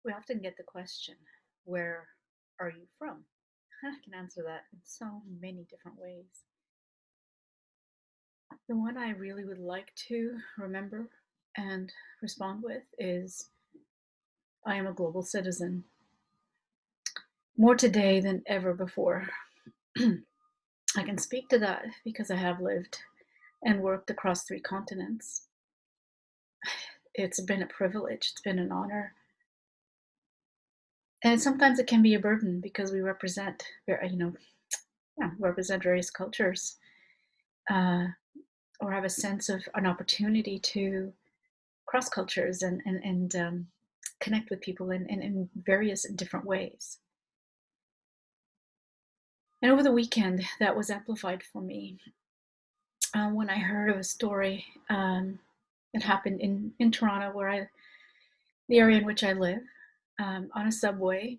We often get the question, where are you from? I can answer that in so many different ways. The one I really would like to remember and respond with is I am a global citizen, more today than ever before. I can speak to that because I have lived and worked across 3 continents. It's been a privilege, it's been an honor. And sometimes it can be a burden because we represent, represent various cultures. Uh, or have a sense of an opportunity to cross cultures and connect with people in various different ways. And over the weekend, that was amplified for me when I heard of a story that happened in Toronto, the area in which I live, on a subway.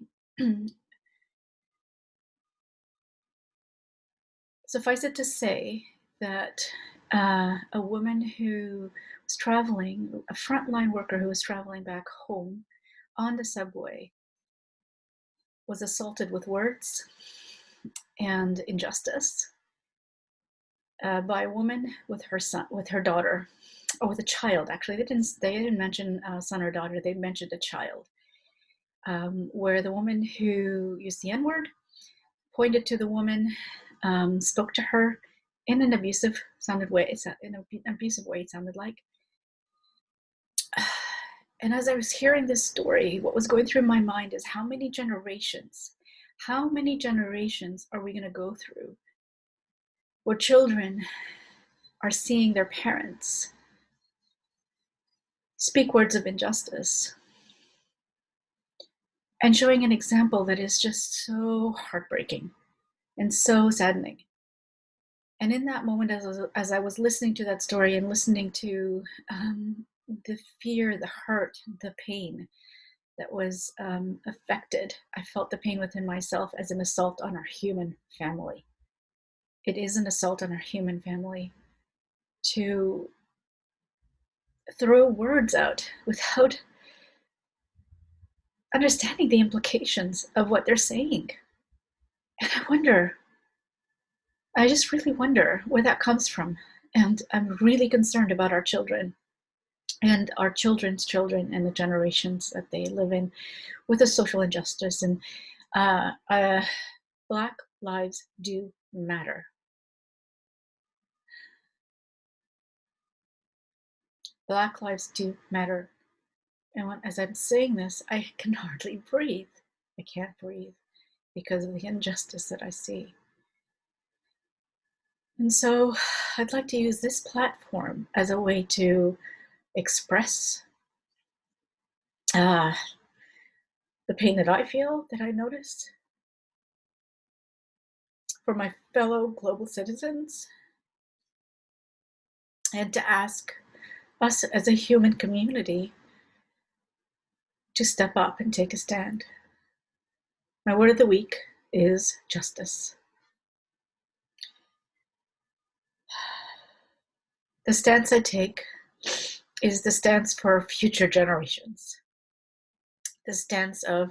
Suffice it to say that a woman who was traveling, a frontline worker who was traveling back home on the subway, was assaulted with words and injustice by a woman with her son, with her daughter, or with a child. Actually, they didn't mention son or daughter. They mentioned a child, where the woman who used the N word pointed to the woman, spoke to her in an abusive way. It sounded like. And as I was hearing this story, what was going through my mind is how many generations are we going to go through where children are seeing their parents speak words of injustice and showing an example that is just so heartbreaking and so saddening. And in that moment, as I was listening to that story and listening to the fear, the hurt, the pain that was affected, I felt the pain within myself as an assault on our human family. It is an assault on our human family to throw words out without understanding the implications of what they're saying. And I just really wonder where that comes from. And I'm really concerned about our children and our children's children and the generations that they live in with the social injustice. And Black lives do matter. Black lives do matter. And as I'm saying this, I can hardly breathe. I can't breathe because of the injustice that I see. And so I'd like to use this platform as a way to express the pain that I feel, that I notice for my fellow global citizens, and to ask us as a human community to step up and take a stand. My word of the week is justice. The stance I take is the stance for future generations. The stance of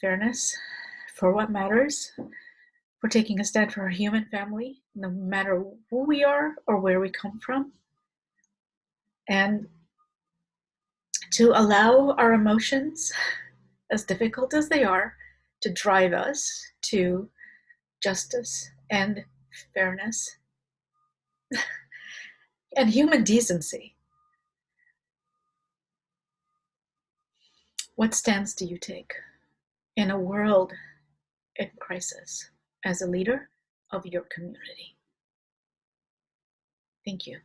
fairness for what matters, for taking a stand for our human family, no matter who we are or where we come from, and to allow our emotions, as difficult as they are, to drive us to justice and fairness and human decency. What stance do you take in a world in crisis as a leader of your community? Thank you.